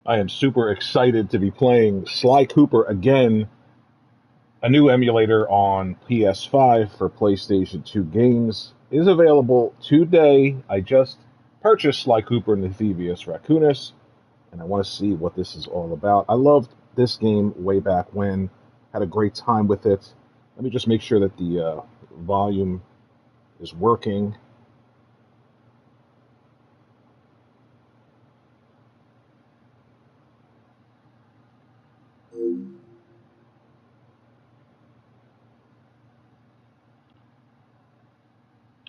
I am super excited to be playing Sly Cooper again, a new emulator on PS5 for PlayStation 2 games. Is available today. I just purchased Sly Cooper and the Thievius Raccoonus, and I want to see what this is all about. I loved this game way back when, had a great time with it. Let me just make sure that the volume is working.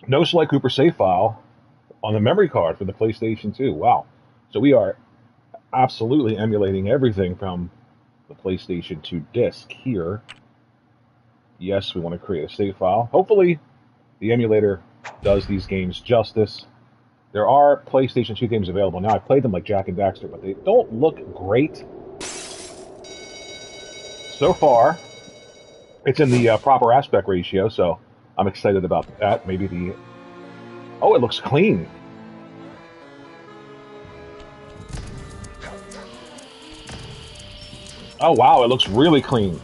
No Sly Cooper save file on the memory card for the PlayStation 2. Wow. So we are absolutely emulating everything from the PlayStation 2 disc here. Yes, we want to create a save file. Hopefully, the emulator does these games justice. There are PlayStation 2 games available now. I played them like Jak and Daxter, but they don't look great. So far, it's in the proper aspect ratio, so I'm excited about that. Maybe the... Oh, it looks clean. Oh, wow, it looks really clean.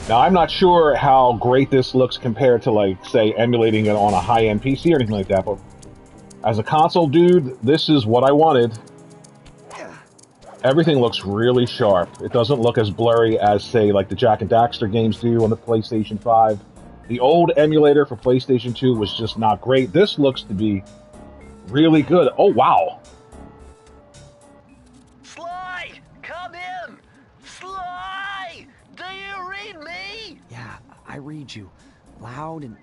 Now, I'm not sure how great this looks compared to, like, say, emulating it on a high-end PC or anything like that, but as a console dude, this is what I wanted. Everything looks really sharp. It doesn't look as blurry as, say, like the Jak and Daxter games do on the PlayStation 5. The old emulator for PlayStation 2 was just not great. This looks to be really good. Oh, wow. Sly! Come in! Sly! Do you read me? Yeah, I read you. Loud and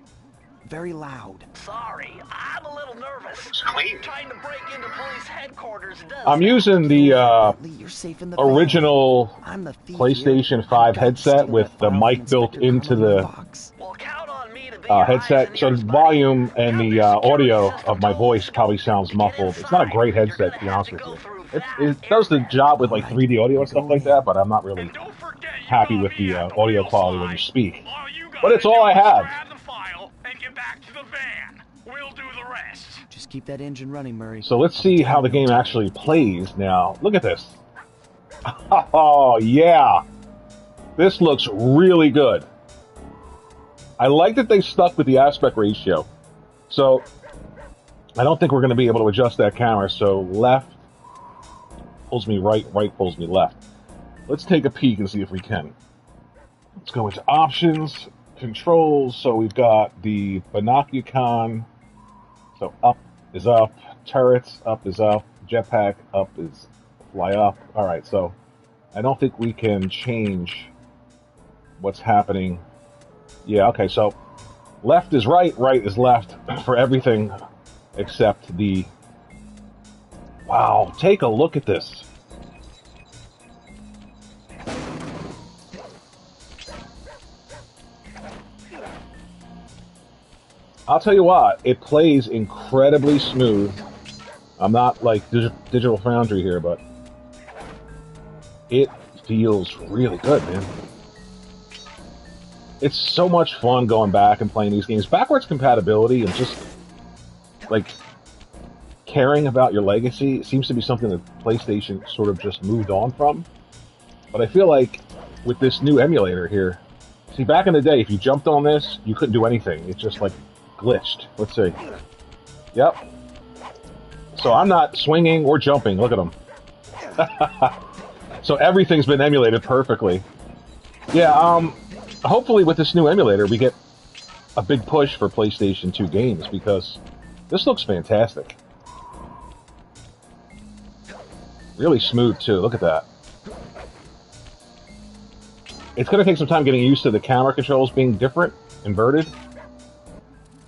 very loud. Sorry, I'm a little nervous. Looks clean. Trying to break into police headquarters does I'm that. using the You're safe in the original van. I'm the thief PlayStation here. 5 I've got to headset steal with that the file mic from built Inspector into Carmelita the Fox. Well, count on me to be your eyes headset, and so ears, the buddy. volume and Now the this security audio system of my totally voice probably scoped. sounds To get muffled. It's not a inside, great you're headset, gonna to be have honest to with go you. through It, that it does the airfare. job with All like right, 3D audio I'm and stuff going like in. that, but I'm not really And don't forget you happy got with me the at the audio wheel, quality when you Sly. speak. All you But gotta it's all I do is have. grab the file and get back to the van. We'll do the rest. Just keep that engine running, Murray. So let's I'll be see down how in the no game time. actually plays now. Look at this. Oh, yeah. This looks really good. I like that they stuck with the aspect ratio. So I don't think we're going to be able to adjust that camera. So left pulls me right, right pulls me left. Let's take a peek and see if we can. Let's go into options, controls. So we've got the binocucon. So up is up, turrets up is up, jetpack up is fly up. All right, so I don't think we can change what's happening. Yeah, okay, so left is right, right is left for everything except the... Wow, take a look at this. I'll tell you what, it plays incredibly smooth. I'm not like Digital Foundry here, but it feels really good, man. It's so much fun going back and playing these games. Backwards compatibility and just, like, caring about your legacy seems to be something that PlayStation sort of just moved on from. But I feel like with this new emulator here, see, back in the day, if you jumped on this, you couldn't do anything. It just, like, glitched. Let's see. Yep. So I'm not swinging or jumping. Look at them. So everything's been emulated perfectly. Yeah, hopefully with this new emulator, we get a big push for PlayStation 2 games, because this looks fantastic. Really smooth, too. Look at that. It's going to take some time getting used to the camera controls being different, inverted.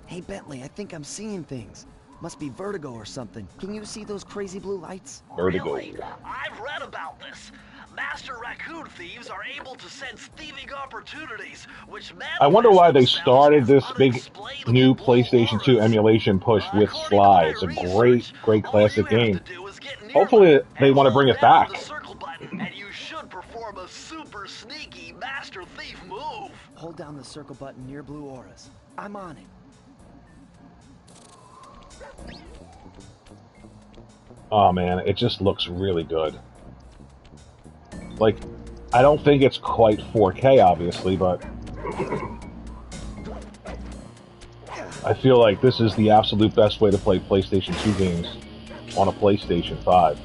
Hey, Bentley, I think I'm seeing things. Must be vertigo or something. Can you see those crazy blue lights? Vertigo. Really? I've read about this. Master raccoon thieves are able to sense thieving opportunities, which I wonder why they manifest started themselves this as big unexplainable new blue PlayStation 2 auras. emulation push with According to Sly. my It's a research, great all you classic have game. to do is get near Hopefully them they and want to hold bring it down back. the circle button, and you should perform a super sneaky master thief move. Hold down the circle button near blue auras. I'm on it. Oh man, it just looks really good. Like, I don't think it's quite 4K, obviously, but I feel like this is the absolute best way to play PlayStation 2 games on a PlayStation 5.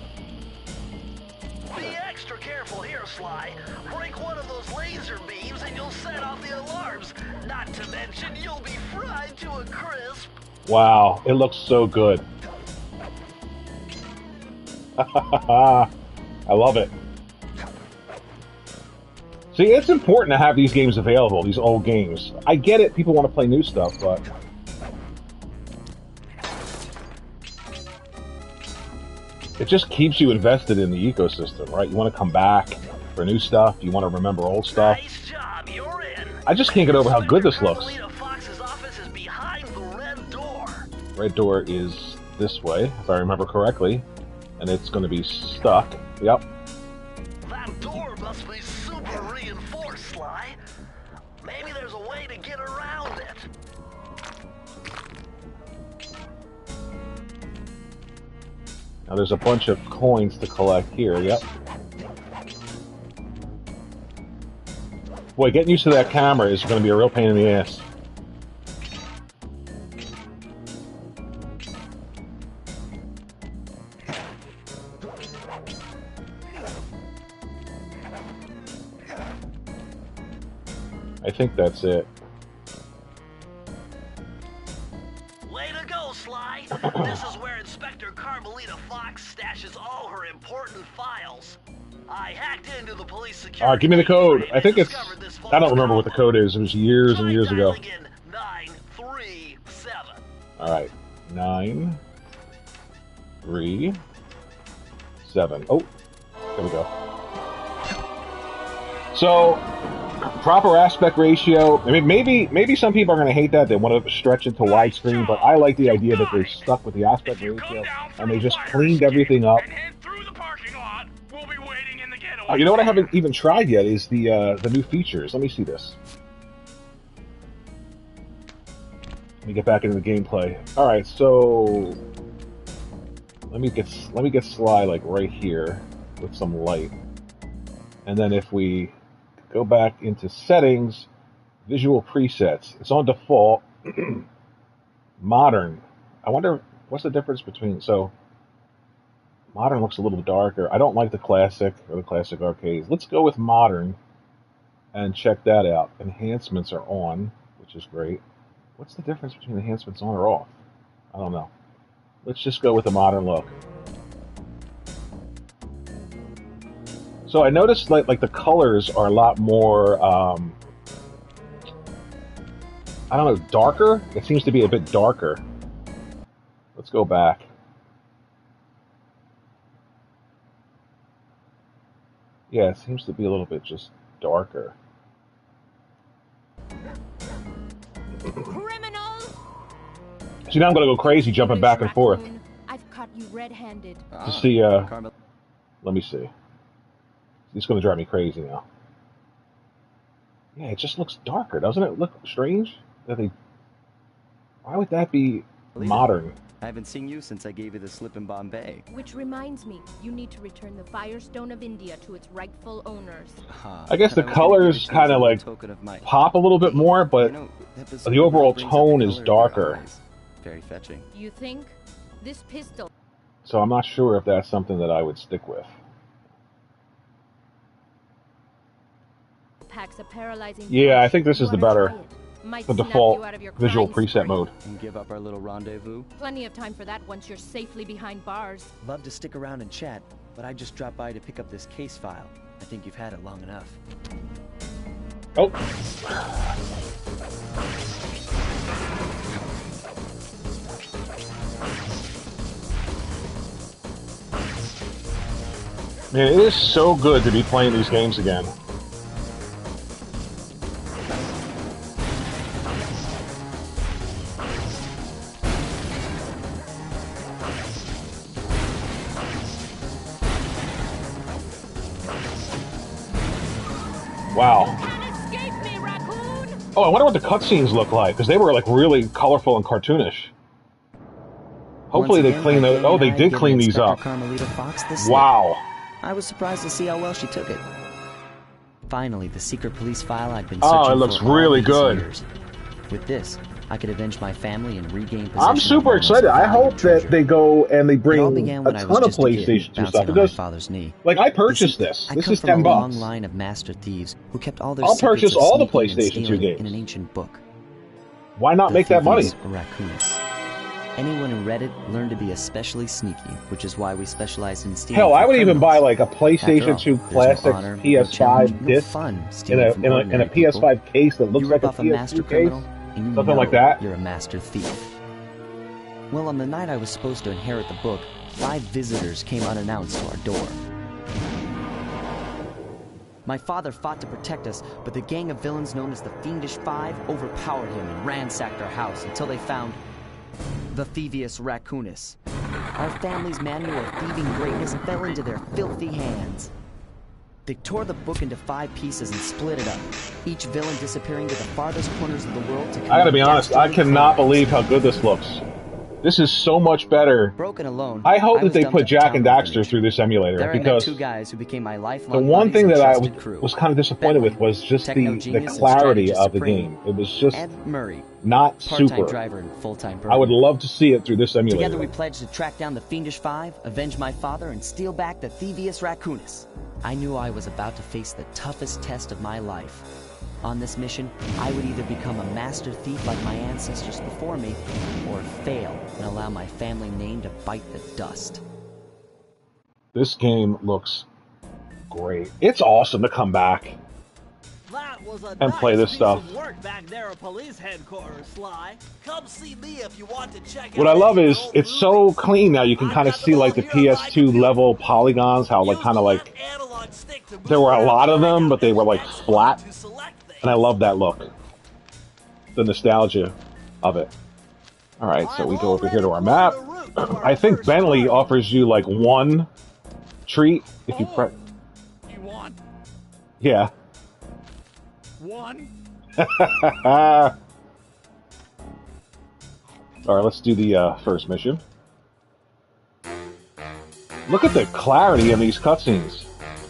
Be extra careful here, Sly. Break one of those laser beams and you'll set off the alarms. Not to mention, you'll be fried to a crisp. Wow, it looks so good. I love it. See, it's important to have these games available, these old games. I get it, people want to play new stuff, but... it just keeps you invested in the ecosystem, right? You want to come back for new stuff, you want to remember old stuff. Nice job, you're in. I just can't get over how good this looks. Fox's office is behind the red door. Red door is this way, if I remember correctly. And it's going to be stuck. Yep. That door must be super reinforced, Sly. Maybe there's a way to get around it. Now there's a bunch of coins to collect here, yep. Boy, getting used to that camera is going to be a real pain in the ass. I think that's it. Way to go, Sly. This is where Inspector Carmelita Fox stashes all her important files. I hacked into the police security. Alright, give me the code. I think it's... I don't remember what the code is. It was years and years ago. 937. Alright. 937. Oh, there we go. So, proper aspect ratio. I mean, maybe some people are going to hate that. They want to stretch it to widescreen, but I like the idea that they're stuck with the aspect ratio and they just cleaned everything up. You know what I haven't even tried yet is the new features. Let me see this. Let me get back into the gameplay. All right, so let me get Sly like right here with some light, and then if we go back into settings, visual presets, it's on default. Modern. I wonder what's the difference between modern looks a little darker. I don't like the classic or the classic arcades. Let's go with modern and check that out. Enhancements are on, which is great. What's the difference between enhancements on or off? I don't know. Let's just go with the modern look. So I noticed like the colors are a lot more, I don't know, darker? It seems to be a bit darker. Let's go back. Yeah, it seems to be a little bit just darker. Criminal! See, now I'm gonna go crazy jumping back and forth. I've caught you red-handed. To see, let me see. It's gonna drive me crazy now. Yeah, it just looks darker, doesn't it? Look strange that they... Why would that be modern? I haven't seen you since I gave you the slip in Bombay. Which reminds me, you need to return the Firestone of India to its rightful owners. I guess the colors kind of like pop a little bit more, but the overall tone is darker. Very fetching. You think? This pistol... So I'm not sure if that's something that I would stick with. packs a paralyzing... Yeah, I think this is the better... the default visual preset mode. And give up our little rendezvous? Plenty of time for that once you're safely behind bars. Love to stick around and chat, but I just dropped by to pick up this case file. I think you've had it long enough. Oh. Man, it is so good to be playing these games again. Wow. Oh, I wonder what the cutscenes look like, because they were like really colorful and cartoonish. Hopefully they clean those. Oh, they did clean these up. Carmelita Fox the slip. Wow. I was surprised to see how well she took it. Finally, the secret police file I'd been searching for. Oh, it looks really good. Years. With this, I could avenge my family and regain possession. I'm super excited. I hope that they go and they bring a ton of PlayStation 2 stuff because, like, I purchased this. This is $10. A long line of master thieves who kept all their I'll purchase all the PlayStation 2 in games. an ancient book. Why not make that money? Raccoons. Anyone who read it learned to be especially sneaky, which is why we specialize in stealing. Hell, I would even buy criminals. like a PlayStation 2 classic PS5 disc in a PS5 case that looks like a PS2 case, something like that. You're a master thief. Well, on the night I was supposed to inherit the book, 5 visitors came unannounced to our door. My father fought to protect us, but the gang of villains known as the Fiendish Five overpowered him and ransacked our house until they found the Thievius Raccoonus. Our family's manual of thieving greatness fell into their filthy hands. They tore the book into 5 pieces and split it up, each villain disappearing to the farthest corners of the world to I gotta be honest, I cannot believe how good this looks. This is so much better. Broken alone, I hope that they put Jack and Daxter through this emulator, because two guys who became my lifelong the one thing that I crew. was kind of disappointed with was just the clarity of the game. It was just Murray, not part-time super. driver and full-time I would love to see it through this emulator. Together we pledged to track down the Fiendish Five, avenge my father, and steal back the Thievius Raccoonus. I knew I was about to face the toughest test of my life. On this mission, I would either become a master thief like my ancestors before me, or fail and allow my family name to bite the dust. This game looks great. It's awesome to come back and play this stuff. Work back there at police headquarters, Sly. Come see me if you want to check What I love is it's so clean now. You can kind of see like the PS2 level polygons, how like kind of like there were a lot of them, but they were like flat. And I love that look. The nostalgia of it. Alright, so we go over here to our map. I think Bentley offers you like 1 treat if you press. You want Yeah. 1? Alright, let's do the first mission. Look at the clarity in these cutscenes.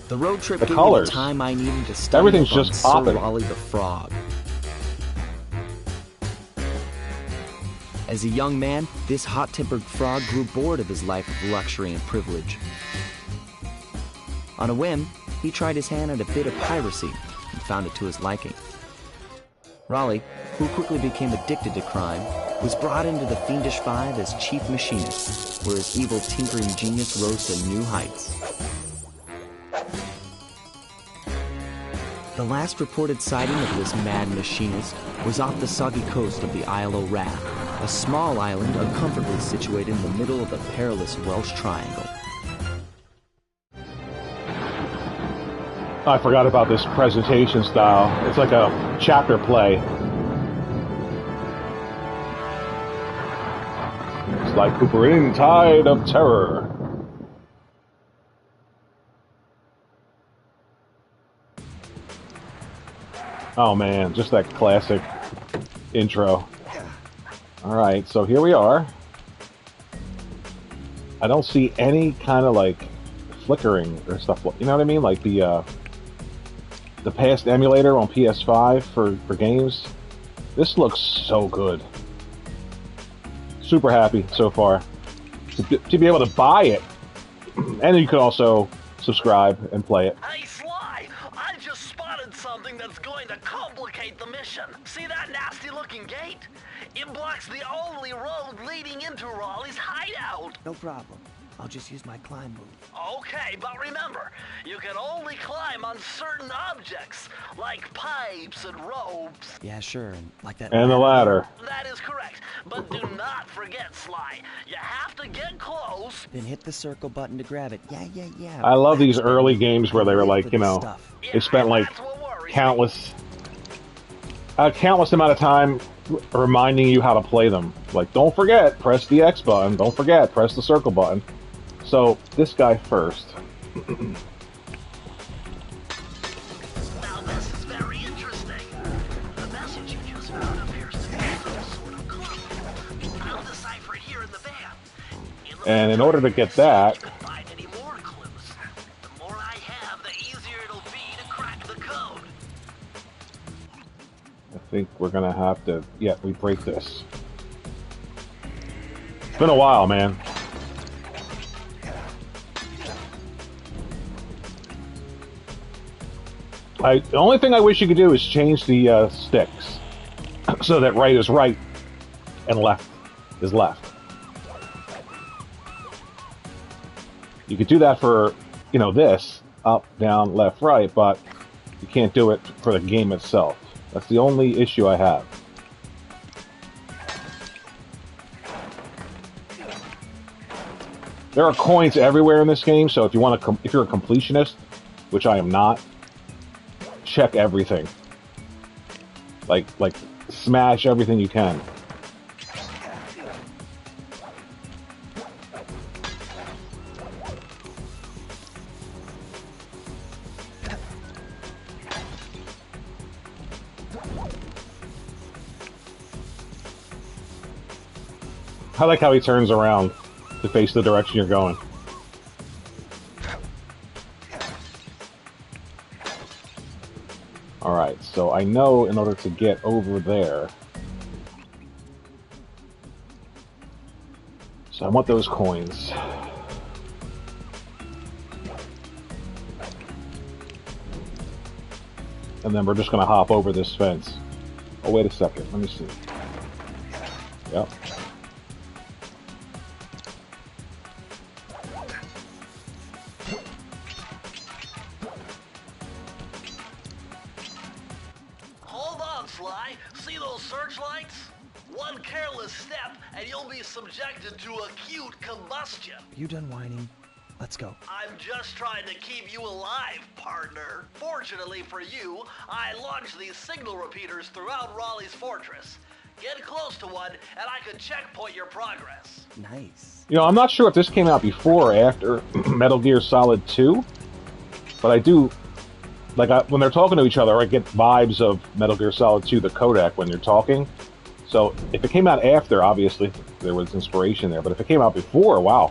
The road trip The gave colors. me the time I needed to study Everything's up on just Sir popping. Raleigh the Frog. As a young man, this hot-tempered frog grew bored of his life of luxury and privilege. On a whim, he tried his hand at a bit of piracy and found it to his liking. Raleigh, who quickly became addicted to crime, was brought into the Fiendish Five as chief machinist, where his evil tinkering genius rose to new heights. The last reported sighting of this mad machinist was off the soggy coast of the Isle o' Wrath, a small island uncomfortably situated in the middle of the perilous Welsh Triangle. I forgot about this presentation style. It's like a chapter play. Sly Cooper in Tide of Terror. Oh man, just that classic intro. Alright, so here we are. I don't see any kind of like flickering or stuff. You know what I mean? Like the past emulator on PS5 for games. This looks so good. Super happy so far to be able to buy it, and you can also subscribe and play it. Hey, Sly, I just spotted something that's going to complicate the mission. See that nasty-looking gate? It blocks the only road leading into Raleigh's hideout. No problem. I'll just use my climb move. Okay, but remember, you can only climb on certain objects, like pipes and ropes. Yeah, sure, and like that. And the ladder. That is correct, but do not forget, Sly. You have to get close. Then hit the circle button to grab it. Yeah. I love these early games where they were like, you know, they spent like countless amount of time reminding you how to play them. Like, don't forget, press the X button. Don't forget, press the circle button. So, this guy first. Now this is very interesting. The message you just found appears to be some sort of code. I'll decipher it here in the van. And in order to get that, Find any more clues. The more I have, the easier it'll be to crack the code. I think we're gonna have to, yeah, we break this. It's been a while, man. The only thing I wish you could do is change the sticks so that right is right and left is left. You could do that for, you know, this, up, down, left, right, but you can't do it for the game itself. That's the only issue I have. There are coins everywhere in this game, so if you want to, if you're a completionist, which I am not, check everything. Like smash everything you can. I like how he turns around to face the direction you're going. Alright, so I know in order to get over there... So I want those coins. And then we're just going to hop over this fence. Oh, wait a second. Let me see. Yep. Hold on, Sly. See those searchlights? One careless step, and you'll be subjected to acute combustion. You done whining? Let's go. I'm just trying to keep you alive, partner. Fortunately for you, I launched these signal repeaters throughout Raleigh's fortress. Get close to one, and I can checkpoint your progress. Nice. You know, I'm not sure if this came out before or after Metal Gear Solid 2, but I do, like, when they're talking to each other, I get vibes of Metal Gear Solid 2, the codec, when they're talking. So, if it came out after, obviously, there was inspiration there, but if it came out before, wow.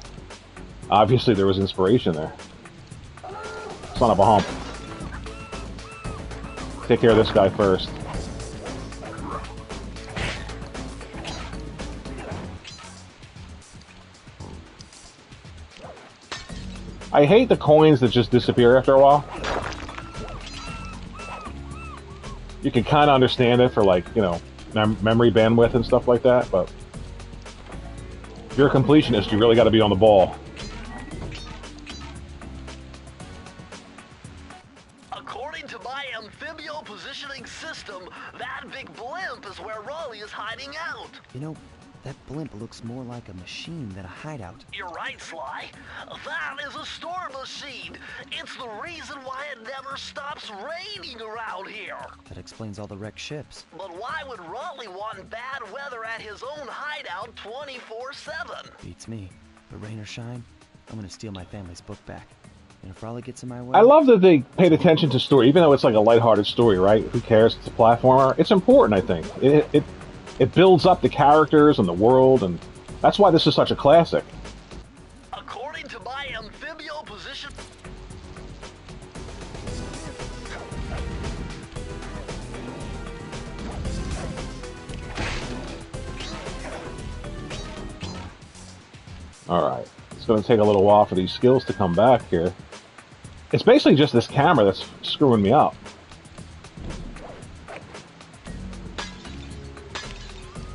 Obviously, there was inspiration there. Son of a hump. Take care of this guy first. I hate the coins that just disappear after a while. You can kind of understand it for, like, you know, memory bandwidth and stuff like that, but if you're a completionist, you really got to be on the ball. According to my amphibio positioning system, that big blimp is where Raleigh is hiding out. You know, that blimp looks more like a machine than a hideout. You're right, Sly. That is a storm machine. It's the reason why it never stops raining around here. That explains all the wrecked ships. But why would Raleigh want bad weather at his own hideout 24/7? Beats me. But rain or shine, I'm gonna steal my family's book back. And if Raleigh gets in my way... I love that they paid attention to story, even though it's like a lighthearted story, right? Who cares? It's a platformer. It's important, I think. It builds up the characters and the world, and that's why this is such a classic. According to my amphibio position... Alright. It's going to take a little while for these skills to come back here. It's basically just this camera that's screwing me up.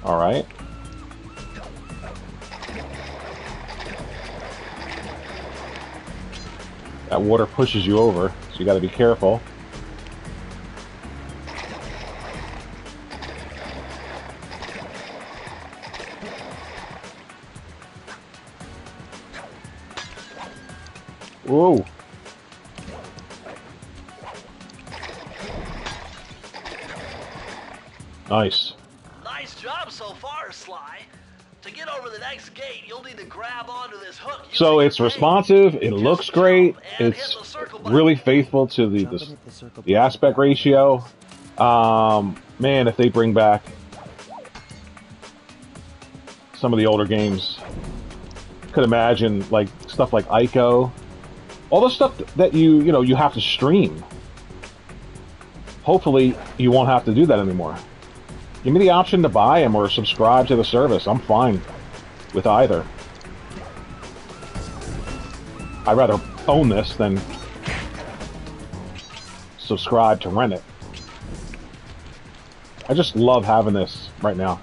Alright. That water pushes you over, so you gotta be careful. Whoa. Nice. Nice job so far, Sly. To get over the next gate, you'll need to grab onto this hook. So it's responsive, it looks great, it's really faithful to the aspect ratio. Man, if they bring back some of the older games, could imagine like stuff like Ico, all the stuff that you have to stream. Hopefully, you won't have to do that anymore. Give me the option to buy them or subscribe to the service. I'm fine with either. I'd rather own this than subscribe to rent it. I just love having this right now.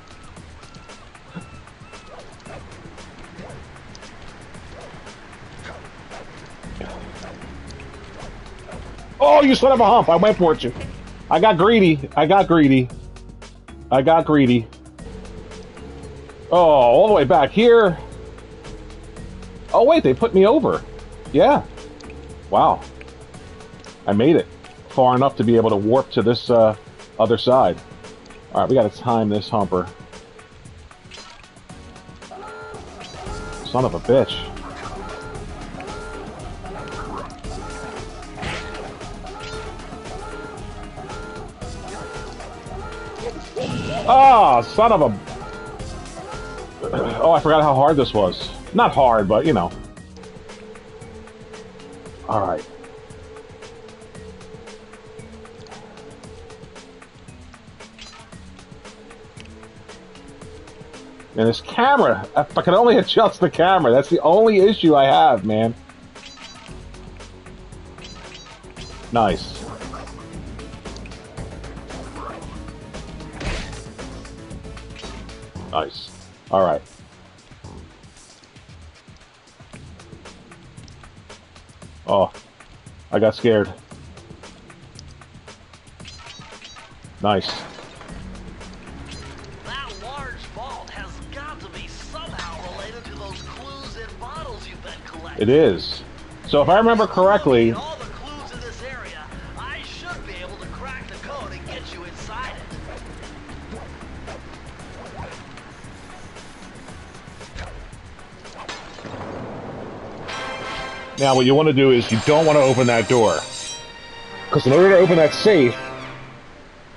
Oh, you son of a hump! I went for it. I got greedy. I got greedy. I got greedy. Oh, all the way back here. Oh, wait, they put me over. Yeah. Wow. I made it far enough to be able to warp to this other side. Alright, we gotta time this humper. Son of a bitch. Ah, son of a... Oh, I forgot how hard this was. Not hard, but, you know. Alright. And this camera, if I can only adjust the camera, that's the only issue I have, man. Nice. Nice. Alright. Oh, I got scared. Nice. That large vault has got to be somehow related to those clues in bottles you've been collecting. It is. So if I remember correctly... All the clues in this area, I should be able to crack the code and get you inside it. Now what you want to do is you don't want to open that door. Because in order to open that safe,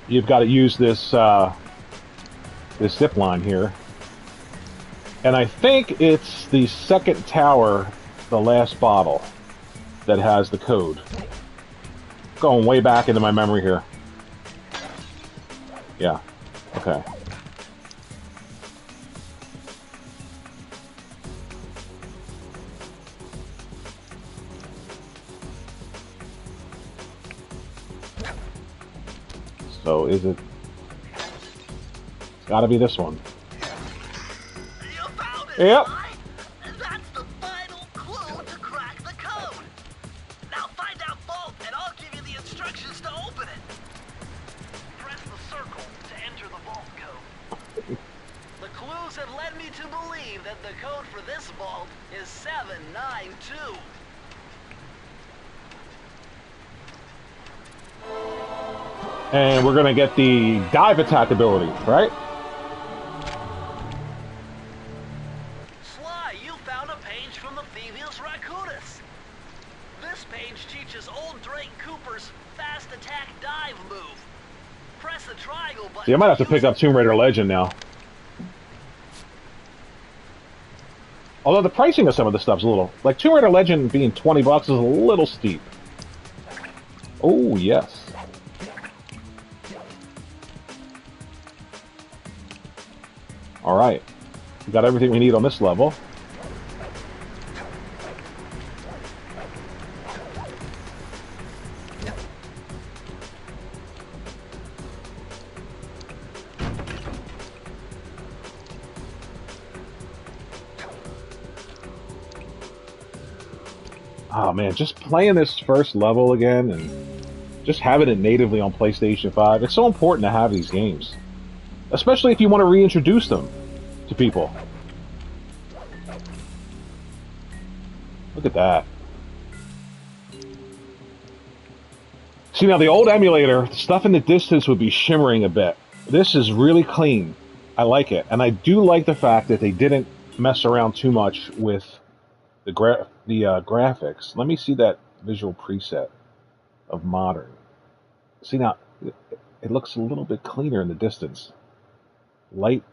you've got to use this this zip line here. And I think it's the second tower, the last bottle, that has the code. Going way back into my memory here. Yeah. Okay. So is it... It's gotta be this one. You found it, Yep. Sly. That's the final clue to crack the code. Now find that vault and I'll give you the instructions to open it. Press the circle to enter the vault code. The clues have led me to believe that the code for this vault is 792. And we're gonna get the dive attack ability, right? Sly, you found a page from the Thievius Raccoonus. This page teaches old Drake Cooper's fast attack dive move. Press the triangle button. See, I might have to pick up Tomb Raider Legend now. Although the pricing of some of the stuff's a little... Like, Tomb Raider Legend being 20 bucks is a little steep. Oh, yes. Alright. We got everything we need on this level. Oh man, just playing this first level again and just having it natively on PlayStation 5, it's so important to have these games. Especially if you want to reintroduce them to people. Look at that. See, now the old emulator, stuff in the distance would be shimmering a bit. This is really clean. I like it. And I do like the fact that they didn't mess around too much with the graphics. Let me see that visual preset of modern. See, now, it looks a little bit cleaner in the distance. Light.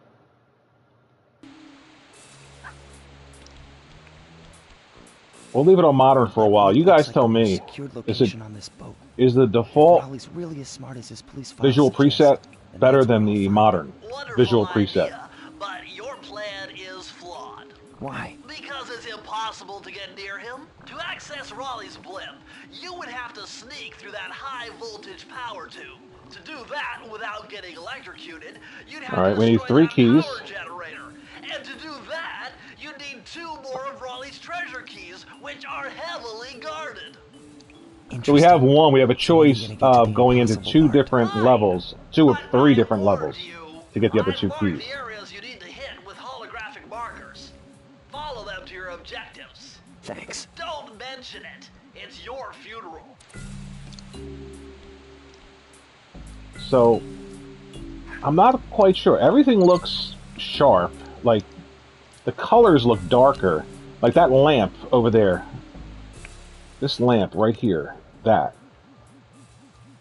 We'll leave it on modern for a while. You guys Looks like tell a me. secured Is location on this boat. the default Raleigh's really as smart as his police files visual suggest, preset and better that's than where I'll the find modern Wonderful visual preset? idea, but your plan is flawed. him. Why? Because it's impossible to get near him. To access Raleigh's blimp, you would have to sneak through that high voltage power tube. To do that without getting electrocuted, you'd have Alright, to we need destroy 3 that keys. power generator. And to do that, you need 2 more of Raleigh's treasure keys, which are heavily guarded. So we have one. We have a So when are you choice gonna get to of the going into impossible 2 part? different Fine. levels. 2 of But 3 I different warned levels you. to get the other I've 2 marked keys. the areas you need to hit with holographic markers. Follow them to your objectives. Thanks. Don't mention it. It's your funeral. So, I'm not quite sure. Everything looks sharp. Like, the colors look darker. Like that lamp over there. This lamp right here. That.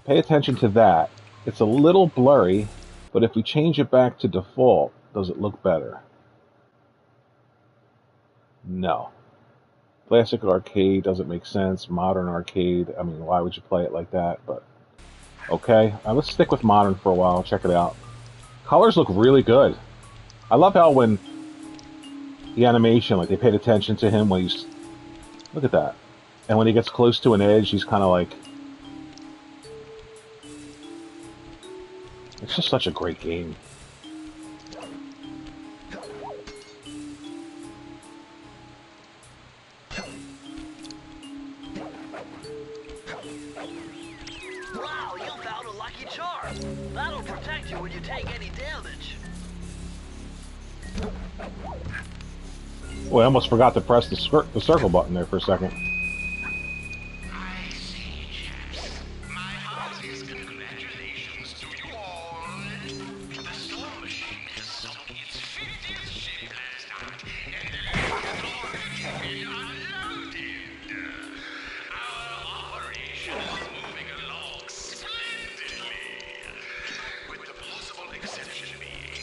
Pay attention to that. It's a little blurry, but if we change it back to default, does it look better? No. Classic arcade doesn't make sense. Modern arcade, I mean, why would you play it like that? But okay, let's stick with modern for a while. Check it out. Colors look really good. I love how when the animation, like they paid attention to him when he's, look at that. And when he gets close to an edge, he's kind of like, it's just such a great game. Wow, you found a lucky charm. That'll protect you when you take any damage. Well, I almost forgot to press the circle button there for a second. I see, chaps. My heartiest congratulations to you all. The storm machine has sunk its 50th ship last night, and the last has already been unloaded. Our operation is moving along splendidly, with the possible exception being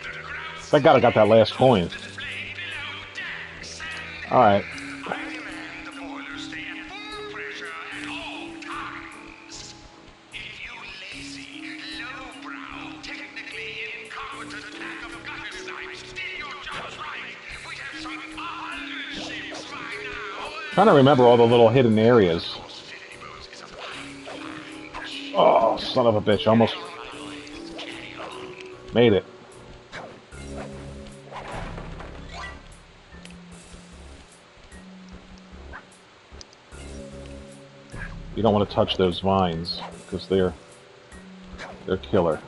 the ground Thank God I got that last coin. display below decks, and Alright. I demand the boilers stay at full pressure at all times. If you lazy, lowbrow, technically incompetent pack of gutter snipes did your jobs right, we'd have some 100 ships by now. Trying to remember all the little hidden areas. Infinity boats is a fine. Oh, son of a bitch. Almost made it. You don't want to touch those vines because they're killer.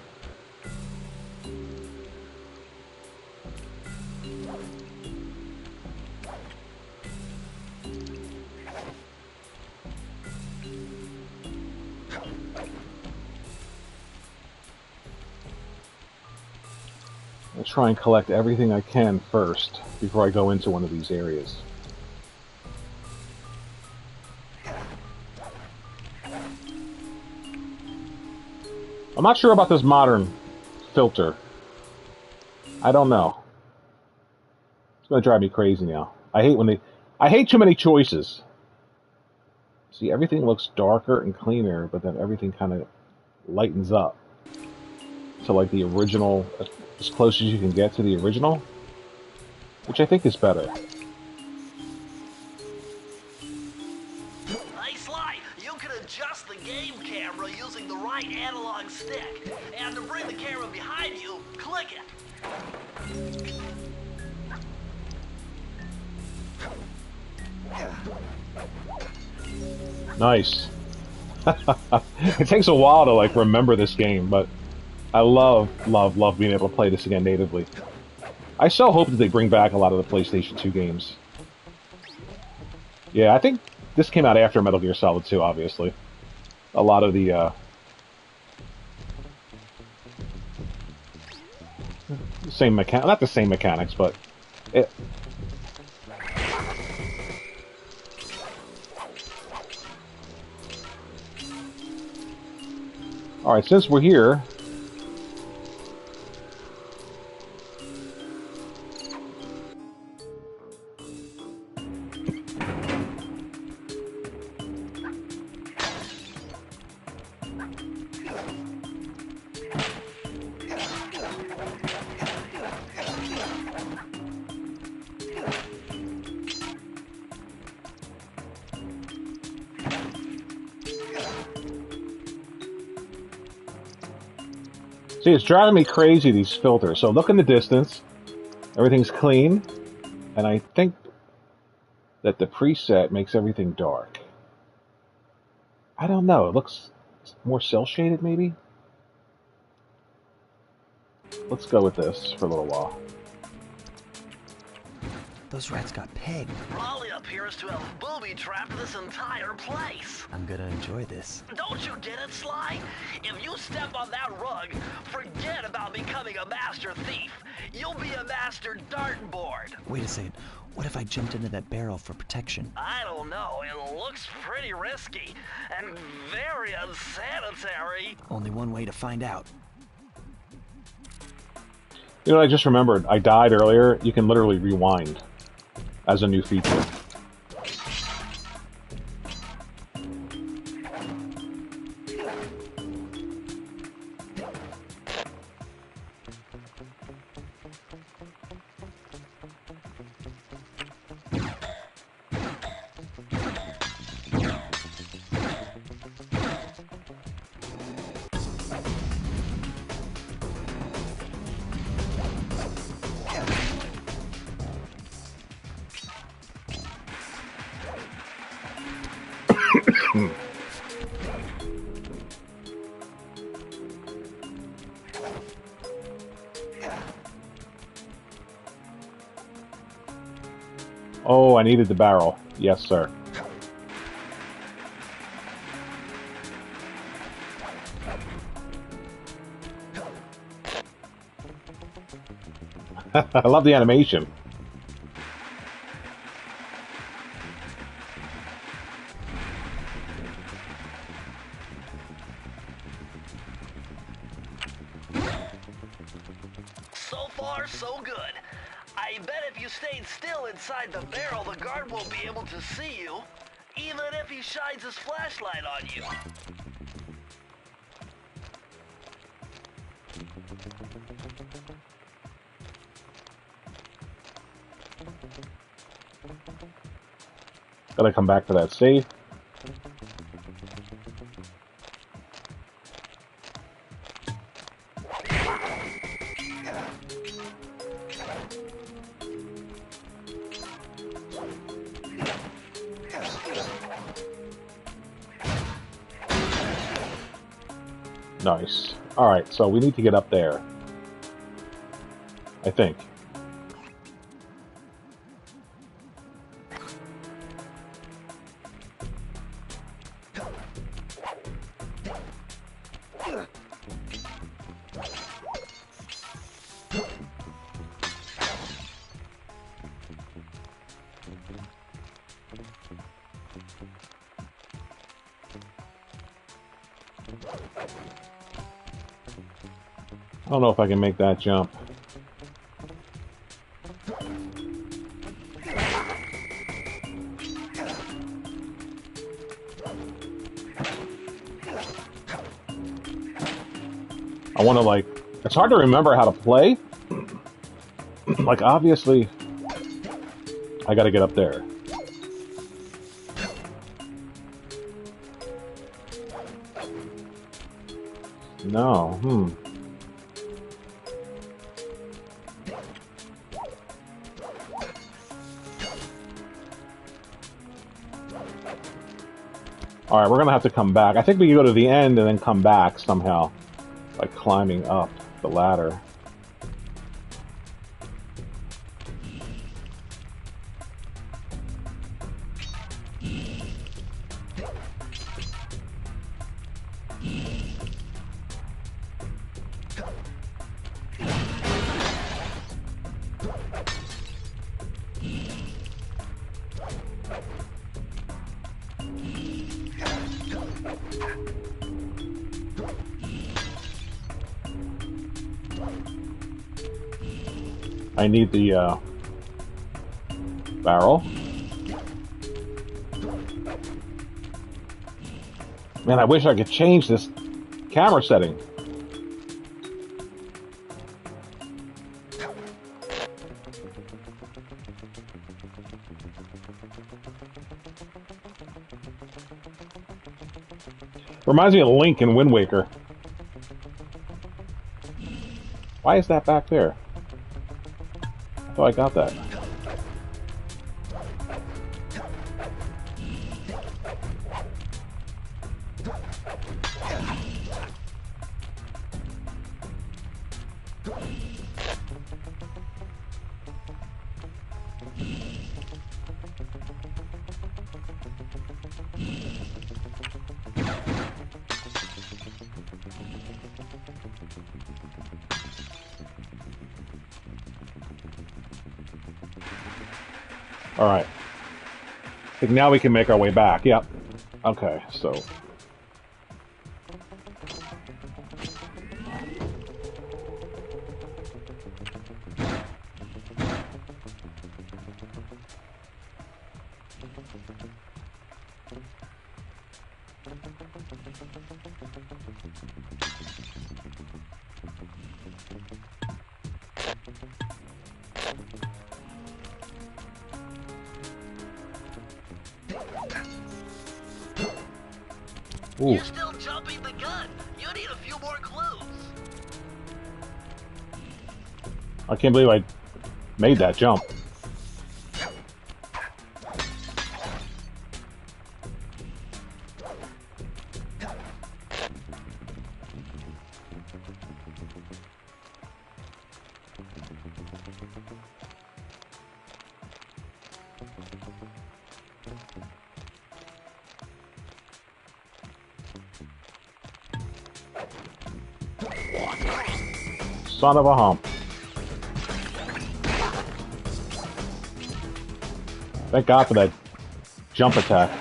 I'll try and collect everything I can first before I go into one of these areas. I'm not sure about this modern filter. I don't know. It's gonna drive me crazy now. I hate too many choices. See, everything looks darker and cleaner, but then everything kind of lightens up to like the original, as close as you can get to the original, which I think is better. Hey, Sly, you can adjust the game camera using the right analog stick. And to bring the camera behind you, click it. Nice. It takes a while to like remember this game, but I love being able to play this again natively. I so hope that they bring back a lot of the PlayStation 2 games. Yeah, I think this came out after Metal Gear Solid 2, obviously. A lot of the same not the same mechanics, but it. All right, since we're here, See, it's driving me crazy, these filters. So look in the distance. Everything's clean. And I think that the preset makes everything dark. I don't know. It looks more cel-shaded, maybe? Let's go with this for a little while. Those rats got pegged. Raleigh appears to have booby-trapped this entire place. I'm gonna enjoy this. Don't you get it, Sly? If you step on that rug, forget about becoming a master thief. You'll be a master dartboard. Wait a second. What if I jumped into that barrel for protection? I don't know. It looks pretty risky and very unsanitary. Only one way to find out. You know, I just remembered. I died earlier. You can literally rewind as a new feature. Oh, I needed the barrel. Yes, sir. I love the animation. So far, so good. I bet if you stayed still inside the barrel, the guard won't be able to see you, even if he shines his flashlight on you. Gotta come back to that safe. Nice. Alright, so we need to get up there. I think. I don't know if I can make that jump. I want to, like, it's hard to remember how to play. Like, obviously, I gotta get up there. No, Alright, we're gonna have to come back. I think we can go to the end and then come back somehow. By climbing up the ladder. I need the barrel. Man, I wish I could change this camera setting. Reminds me of Link in Wind Waker. Why is that back there? I thought I got that. Alright. I think now we can make our way back. Yep. Okay, so... Ooh. You're still jumping the gun. You need a few more clues. I can't believe I made that jump. Son of a hump. Thank God for that jump attack.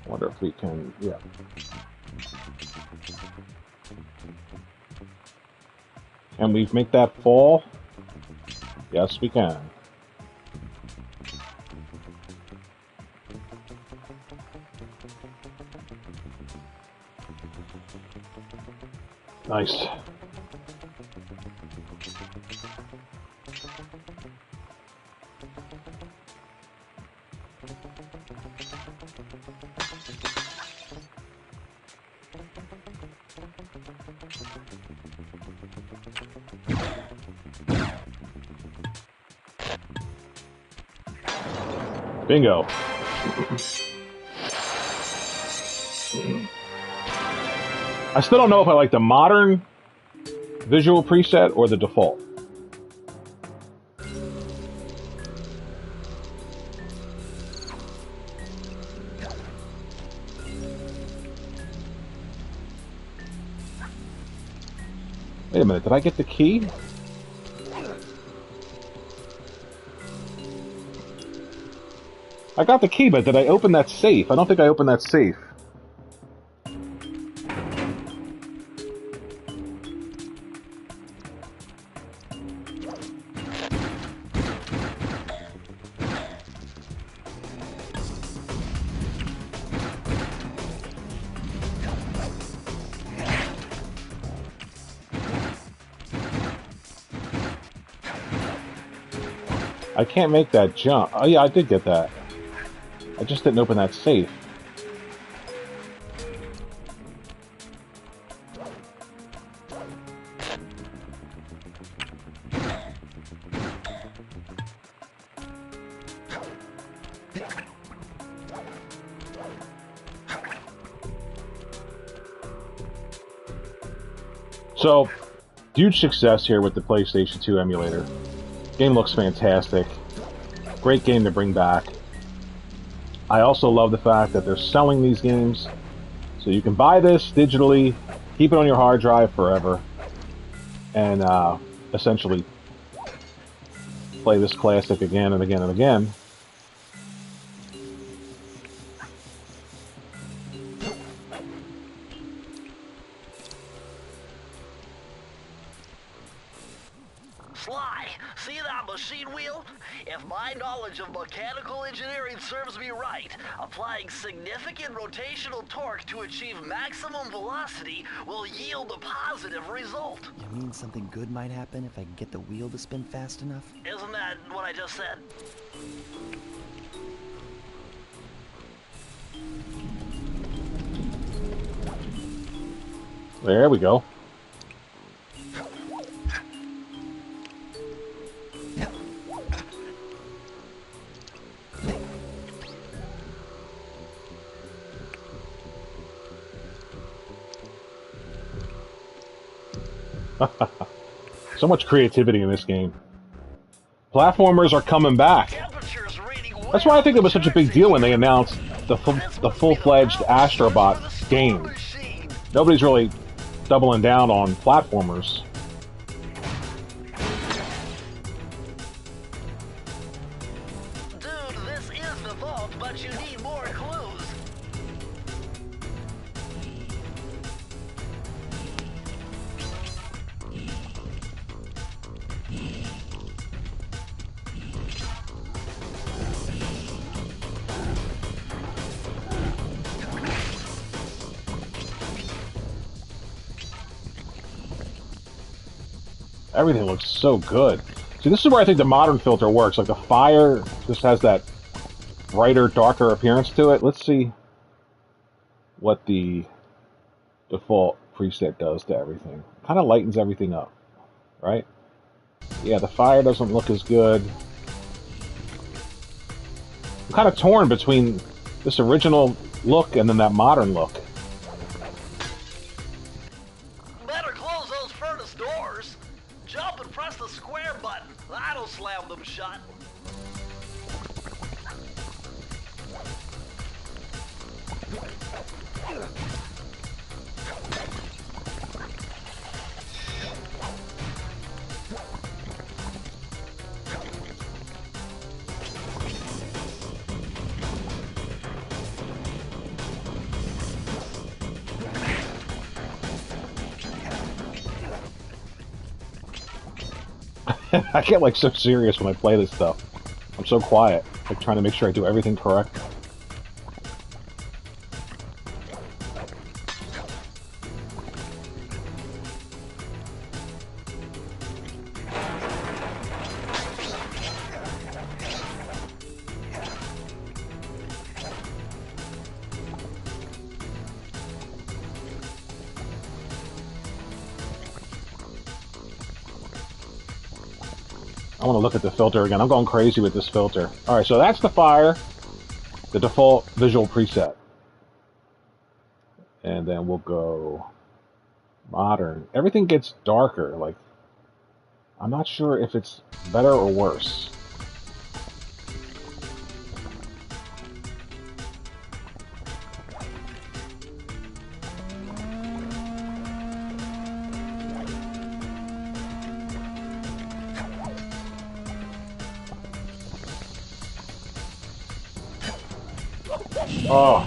I wonder if we can, yeah. Can we make that fall? Yes, we can. Nice. Bingo. I still don't know if I like the modern visual preset or the default. Wait a minute, did I get the key? I got the key, but did I open that safe? I don't think I opened that safe. I can't make that jump. Oh yeah, I did get that. I just didn't open that safe. So, huge success here with the PlayStation 2 emulator. Game looks fantastic. Great game to bring back. I also love the fact that they're selling these games, so you can buy this digitally, keep it on your hard drive forever, and essentially play this classic again and again and again. Sly, see that machine wheel? If my knowledge of mechanical engineering serves me right, applying significant rotational torque to achieve maximum velocity will yield a positive result. You mean something good might happen if I can get the wheel to spin fast enough? Isn't that what I just said? There we go. So much creativity in this game. Platformers are coming back. That's why I think it was such a big deal when they announced the full-fledged Astrobot game. Nobody's really doubling down on platformers. Dude, this is the vault, but you need more clues. Everything looks so good. See, this is where I think the modern filter works. Like, the fire just has that brighter, darker appearance to it. Let's see what the default preset does to everything. Kind of lightens everything up, right? Yeah, the fire doesn't look as good. I'm kind of torn between this original look and then that modern look. Better close those furnace doors. Jump and press the square button. That'll slam them shut. I get like so serious when I play this stuff. I'm so quiet, like trying to make sure I do everything correct. I want to look at the filter again. I'm going crazy with this filter. Alright, so that's the fire, the default visual preset. And then we'll go modern. Everything gets darker. Like, I'm not sure if it's better or worse. Oh.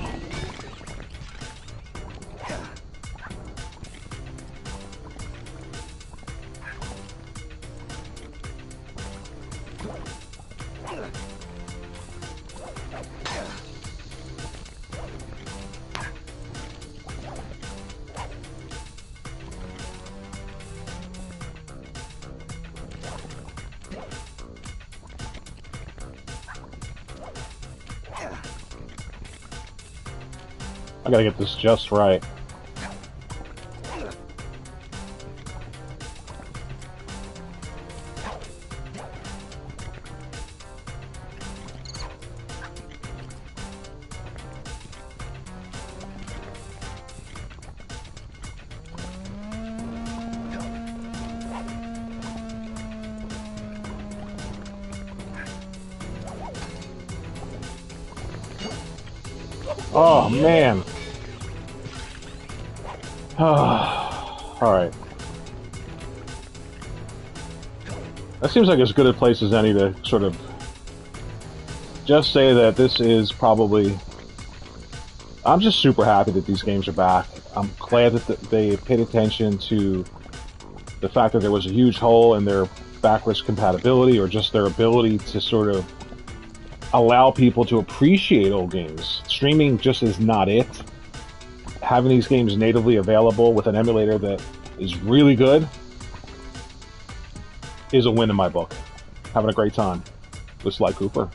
I gotta get this just right. Oh, man. Alright. That seems like as good a place as any to sort of just say that this is probably... I'm just super happy that these games are back. I'm glad that they paid attention to the fact that there was a huge hole in their backwards compatibility or just their ability to sort of allow people to appreciate old games. Streaming just is not it. Having these games natively available with an emulator that is really good is a win in my book. Having a great time with Sly Cooper.